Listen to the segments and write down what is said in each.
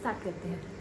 Start करते हैं।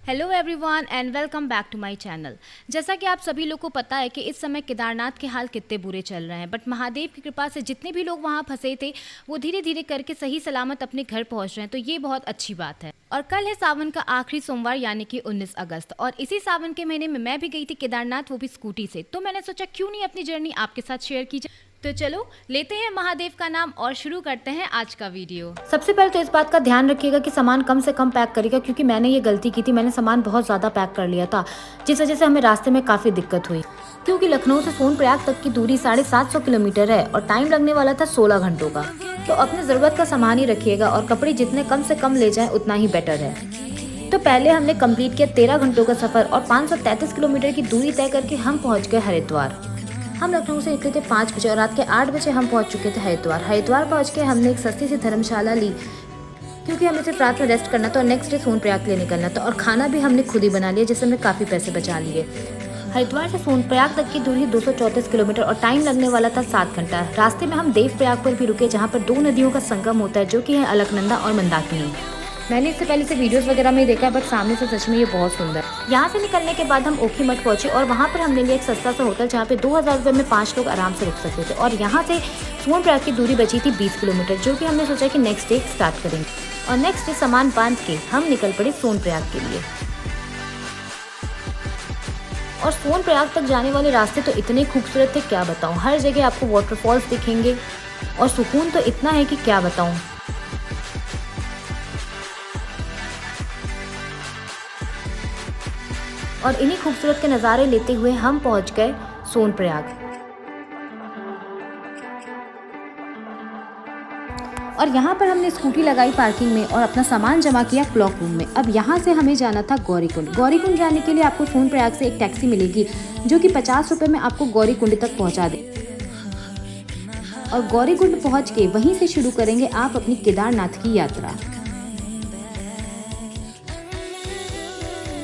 Hello everyone and welcome back to my channel. जैसा कि आप सभी लोग को पता है कि इस समय केदारनाथ के हाल कितने बुरे चल रहे हैं, बट महादेव की कृपा से जितने भी लोग वहां फंसे थे वो धीरे धीरे करके सही सलामत अपने घर पहुंच रहे हैं, तो ये बहुत अच्छी बात है। और कल है सावन का आखिरी सोमवार यानी कि 19 अगस्त, और इसी सावन के महीने में मैं भी गई थी केदारनाथ, वो भी स्कूटी से। तो मैंने सोचा क्यों नहीं अपनी जर्नी आपके साथ शेयर की जाए। तो चलो लेते हैं महादेव का नाम और शुरू करते हैं आज का वीडियो। सबसे पहले तो इस बात का ध्यान रखिएगा कि सामान कम से कम पैक करिएगा, क्योंकि मैंने ये गलती की थी, मैंने सामान बहुत ज़्यादा पैक कर लिया था, जिस वजह से हमें रास्ते में काफ़ी दिक्कत हुई। क्योंकि लखनऊ से सोनप्रयाग तक की दूरी 750 किलोमीटर है और टाइम लगने वाला था 16 घंटों का। तो अपनी ज़रूरत का सामान ही रखिएगा और कपड़े जितने कम से कम ले जाएं उतना ही बेटर है। तो पहले हमने कंप्लीट किया 13 घंटों का सफ़र और 533 किलोमीटर की दूरी तय करके हम पहुँच गए हरिद्वार। हम लखनऊ से निकले थे 5 बजे और रात के 8 बजे हम पहुंच चुके थे हरिद्वार पहुंच के हमने एक सस्ती सी धर्मशाला ली, क्योंकि हमें सिर्फ रात में रेस्ट करना था और नेक्स्ट डे सोनप्रयाग के लिए निकलना था। और खाना भी हमने खुद ही बना लिया, जिससे हमने काफ़ी पैसे बचा लिए। हरिद्वार से सोनप्रयाग तक की दूरी 234 किलोमीटर और टाइम लगने वाला था 7 घंटा। रास्ते में हम देवप्रयाग पर भी रुके, जहाँ पर 2 नदियों का संगम होता है, जो कि है अलकनंदा और मंदाकिनी। मैंने इससे पहले से वीडियोस वगैरह में देखा है, बट सामने से सच में ये बहुत सुंदर है। यहाँ से निकलने के बाद हम ओखी मठ पहुंचे और वहाँ पर हमने लिया एक सस्ता सा होटल, जहाँ पे 2000 रुपये में 5 लोग आराम से रुक सकते थे। और यहाँ से सोनप्रयाग की दूरी बची थी 20 किलोमीटर, जो कि हमने सोचा कि नेक्स्ट डे स्टार्ट करेंगे। और नेक्स्ट डे सामान बांध के हम निकल पड़े सोनप्रयाग के लिए। और सोनप्रयाग तक जाने वाले रास्ते तो इतने खूबसूरत थे, क्या बताऊँ। हर जगह आपको वाटरफॉल्स दिखेंगे और सुकून तो इतना है कि क्या बताऊँ। और इन्हीं खूबसूरत के नज़ारे लेते हुए हम पहुंच गए सोनप्रयाग। और यहाँ पर हमने स्कूटी लगाई पार्किंग में और अपना सामान जमा किया क्लॉक रूम में। अब यहाँ से हमें जाना था गौरीकुंड। गौरीकुंड जाने के लिए आपको सोनप्रयाग से एक टैक्सी मिलेगी, जो कि 50 रुपये में आपको गौरीकुंड तक पहुँचा दे। और गौरीकुंड पहुँच के वहीं से शुरू करेंगे आप अपनी केदारनाथ की यात्रा।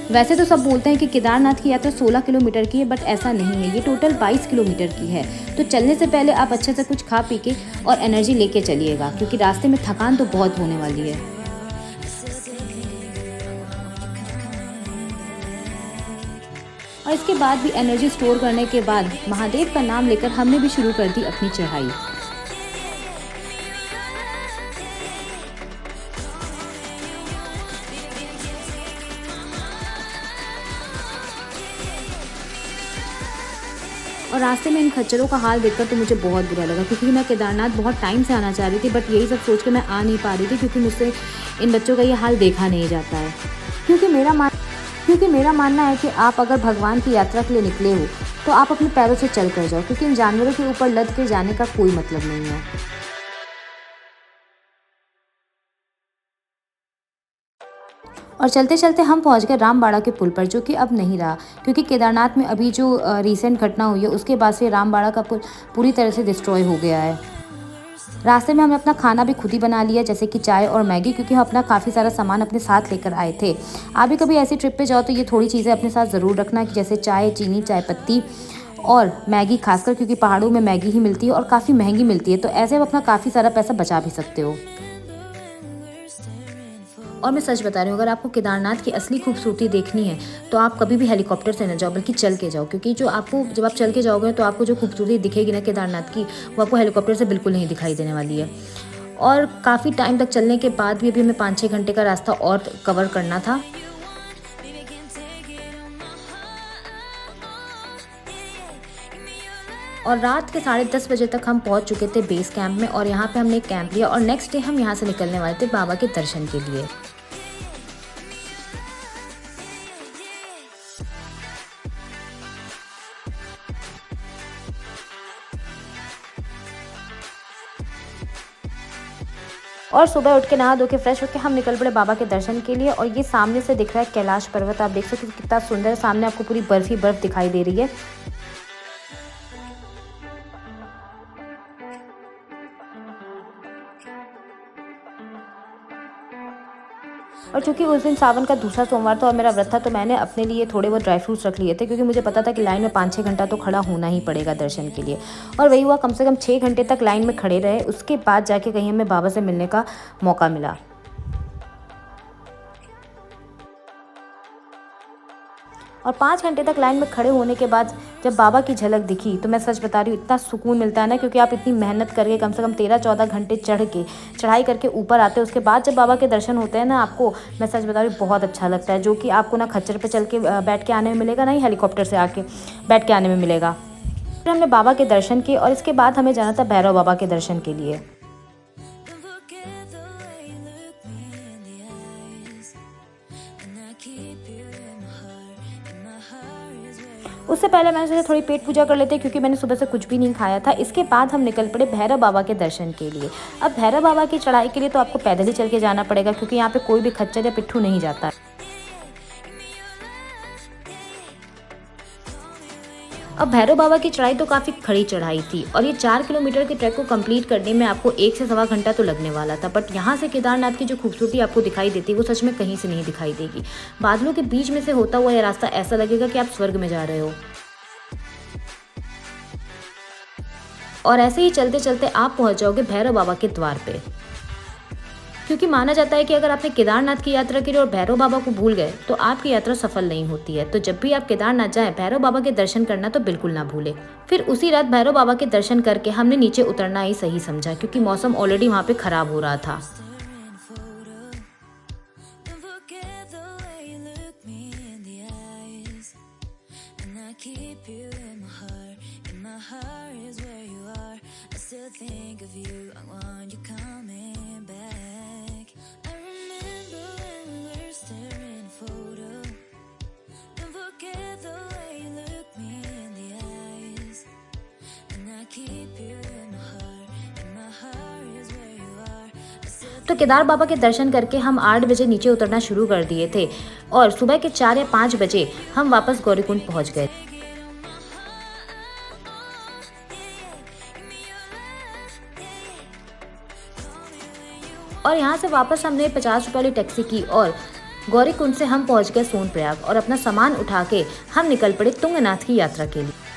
वैसे तो सब बोलते हैं कि केदारनाथ की यात्रा 16 किलोमीटर की है, बट ऐसा नहीं है, ये टोटल 22 किलोमीटर की है। तो चलने से पहले आप अच्छे से कुछ खा पी के और एनर्जी लेके चलिएगा, क्योंकि रास्ते में थकान तो बहुत होने वाली है। और इसके बाद भी एनर्जी स्टोर करने के बाद महादेव का नाम लेकर हमने भी शुरू कर दी अपनी चढ़ाई। और रास्ते में इन खच्चरों का हाल देखकर तो मुझे बहुत बुरा लगा, क्योंकि मैं केदारनाथ बहुत टाइम से आना चाह रही थी, बट यही सब सोच के मैं आ नहीं पा रही थी, क्योंकि मुझसे इन बच्चों का ये हाल देखा नहीं जाता है। क्योंकि मेरा मानना है कि आप अगर भगवान की यात्रा के लिए निकले हो तो आप अपने पैरों से चल कर जाओ, क्योंकि इन जानवरों के ऊपर लद के जाने का कोई मतलब नहीं है। और चलते चलते हम पहुंच गए रामबाड़ा के पुल पर, जो कि अब नहीं रहा, क्योंकि केदारनाथ में अभी जो रीसेंट घटना हुई है उसके बाद से रामबाड़ा का पुल पूरी तरह से डिस्ट्रॉय हो गया है। रास्ते में हमने अपना खाना भी खुद ही बना लिया, जैसे कि चाय और मैगी, क्योंकि हम अपना काफ़ी सारा सामान अपने साथ लेकर आए थे। आप भी कभी ऐसी ट्रिप पे जाओ तो ये थोड़ी चीज़ें अपने साथ ज़रूर रखना, कि जैसे चाय, चीनी, चाय पत्ती और मैगी, खासकर क्योंकि पहाड़ों में मैगी ही मिलती है और काफ़ी महंगी मिलती है, तो ऐसे आप अपना काफ़ी सारा पैसा बचा भी सकते हो। और मैं सच बता रही हूँ, अगर आपको केदारनाथ की असली खूबसूरती देखनी है तो आप कभी भी हेलीकॉप्टर से न जाओ, बल्कि चल के जाओ, क्योंकि जब आप चल के जाओगे तो आपको जो खूबसूरती दिखेगी ना केदारनाथ की, वो आपको हेलीकॉप्टर से बिल्कुल नहीं दिखाई देने वाली है। और काफ़ी टाइम तक चलने के बाद भी अभी हमें 5-6 घंटे का रास्ता और कवर करना था। और रात के 10:30 बजे तक हम पहुंच चुके थे बेस कैंप में, और यहाँ पे हमने एक कैंप लिया और नेक्स्ट डे हम यहाँ से निकलने वाले थे बाबा के दर्शन के लिए। और सुबह उठ के नहा धो के फ्रेश होकर हम निकल पड़े बाबा के दर्शन के लिए। और ये सामने से दिख रहा है कैलाश पर्वत, आप देख सकते हो कितना सुंदर है, सामने आपको पूरी बर्फ ही बर्फ दिखाई दे रही है। और चूंकि उस दिन सावन का दूसरा सोमवार था और मेरा व्रत था, तो मैंने अपने लिए थोड़े बहुत ड्राई फ्रूट्स रख लिए थे, क्योंकि मुझे पता था कि लाइन में 5-6 घंटा तो खड़ा होना ही पड़ेगा दर्शन के लिए। और वही हुआ, कम से कम 6 घंटे तक लाइन में खड़े रहे, उसके बाद जाके कहीं हमें बाबा से मिलने का मौका मिला। और 5 घंटे तक लाइन में खड़े होने के बाद जब बाबा की झलक दिखी तो मैं सच बता रही हूँ, इतना सुकून मिलता है ना, क्योंकि आप इतनी मेहनत करके कम से कम 13-14 घंटे चढ़ाई करके ऊपर आते हो। उसके बाद जब बाबा के दर्शन होते हैं ना, आपको मैं सच बता रही हूँ बहुत अच्छा लगता है, जो कि आपको ना खच्चर पे चल के बैठ के आने में मिलेगा, ना ही हेलीकॉप्टर से आके बैठ के आने में मिलेगा। फिर हमने बाबा के दर्शन किए और इसके बाद हमें जाना था भैरव बाबा के दर्शन के लिए। उससे पहले मैंने सोचा थोड़ी पेट पूजा कर लेते हैं, क्योंकि मैंने सुबह से कुछ भी नहीं खाया था। इसके बाद हम निकल पड़े भैरव बाबा के दर्शन के लिए। अब भैरव बाबा की चढ़ाई के लिए तो आपको पैदल ही चल के जाना पड़ेगा, क्योंकि यहाँ पे कोई भी खच्चर या पिट्ठू नहीं जाता है। अब भैरव बाबा की चढ़ाई तो काफ़ी खड़ी चढ़ाई थी और ये 4 किलोमीटर के ट्रैक को कंप्लीट करने में आपको 1 से सवा घंटा तो लगने वाला था। बट यहाँ से केदारनाथ की जो खूबसूरती आपको दिखाई देती है वो सच में कहीं से नहीं दिखाई देगी। बादलों के बीच में से होता हुआ यह रास्ता ऐसा लगेगा कि आप स्वर्ग में जा रहे हो। और ऐसे ही चलते चलते आप पहुँच जाओगे भैरव बाबा के द्वार पे, क्योंकि माना जाता है कि अगर आपने केदारनाथ की यात्रा की और भैरव बाबा को भूल गए तो आपकी यात्रा सफल नहीं होती है। तो जब भी आप केदारनाथ जाएं, भैरव बाबा के दर्शन करना तो बिल्कुल ना भूलें। फिर उसी रात भैरव बाबा के दर्शन करके हमने नीचे उतरना ही सही समझा, क्योंकि मौसम ऑलरेडी वहाँ पे खराब हो रहा था। तो केदार बाबा के दर्शन करके हम 8 बजे नीचे उतरना शुरू कर दिए थे और सुबह के 4 या 5 बजे हम वापस गौरीकुंड पहुंच गए। और यहाँ से वापस हमने 50 रुपये वाली टैक्सी की और गौरीकुंड से हम पहुंच गए सोनप्रयाग और अपना सामान उठा के हम निकल पड़े तुंगनाथ की यात्रा के लिए।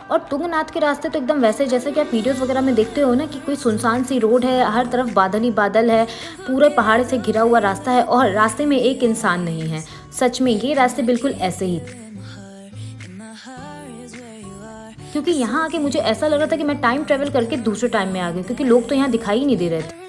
और तुंगनाथ के रास्ते तो एकदम वैसे जैसे कि आप वीडियोस वगैरह में देखते हो ना, कि कोई सुनसान सी रोड है, हर तरफ बादल ही बादल है, पूरे पहाड़ से घिरा हुआ रास्ता है और रास्ते में एक इंसान नहीं है। सच में ये रास्ते बिल्कुल ऐसे ही थे, क्योंकि यहाँ आके मुझे ऐसा लग रहा था कि मैं टाइम ट्रेवल करके दूसरे टाइम में आ गई, क्योंकि लोग तो यहाँ दिखाई ही नहीं दे रहे थे।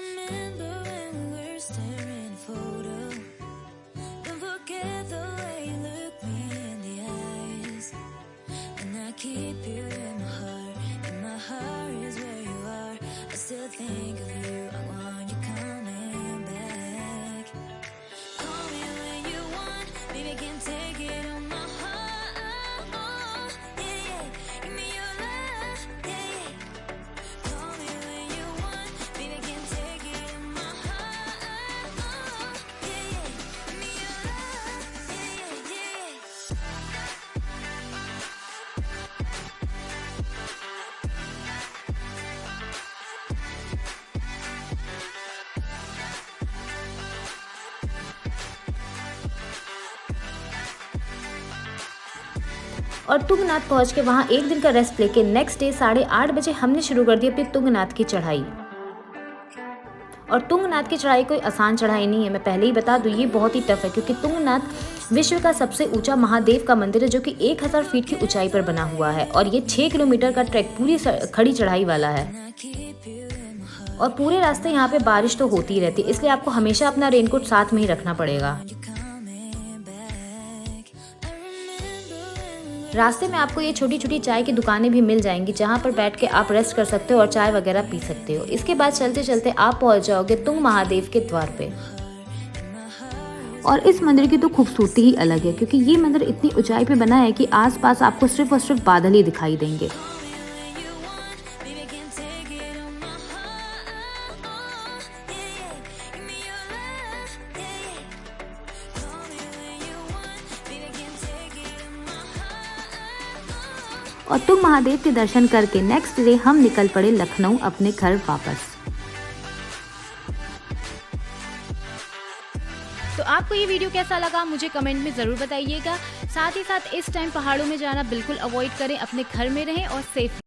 और तुंगनाथ पहुंच के वहाँ एक दिन का रेस्ट लेके नेक्स्ट डे 8:30 बजे हमने शुरू कर दी अपनी तुंगनाथ की चढ़ाई। और तुंगनाथ की चढ़ाई कोई आसान चढ़ाई नहीं है, मैं पहले ही बता दूं, ये बहुत ही टफ है, क्योंकि तुंगनाथ विश्व का सबसे ऊंचा महादेव का मंदिर है, जो कि 1000 फीट की ऊंचाई पर बना हुआ है और ये 6 किलोमीटर का ट्रैक पूरी खड़ी चढ़ाई वाला है। और पूरे रास्ते यहाँ पे बारिश तो होती ही रहती है, इसलिए आपको हमेशा अपना रेनकोट साथ में ही रखना पड़ेगा। रास्ते में आपको ये छोटी छोटी चाय की दुकानें भी मिल जाएंगी, जहाँ पर बैठ के आप रेस्ट कर सकते हो और चाय वगैरह पी सकते हो। इसके बाद चलते चलते आप पहुँच जाओगे तुंग महादेव के द्वार पे। और इस मंदिर की तो खूबसूरती ही अलग है, क्योंकि ये मंदिर इतनी ऊंचाई पे बना है कि आसपास आपको सिर्फ और सिर्फ बादल ही दिखाई देंगे। और तुंग महादेव के दर्शन करके नेक्स्ट डे हम निकल पड़े लखनऊ अपने घर वापस। तो आपको ये वीडियो कैसा लगा मुझे कमेंट में ज़रूर बताइएगा। साथ ही साथ इस टाइम पहाड़ों में जाना बिल्कुल अवॉइड करें, अपने घर में रहें और सेफ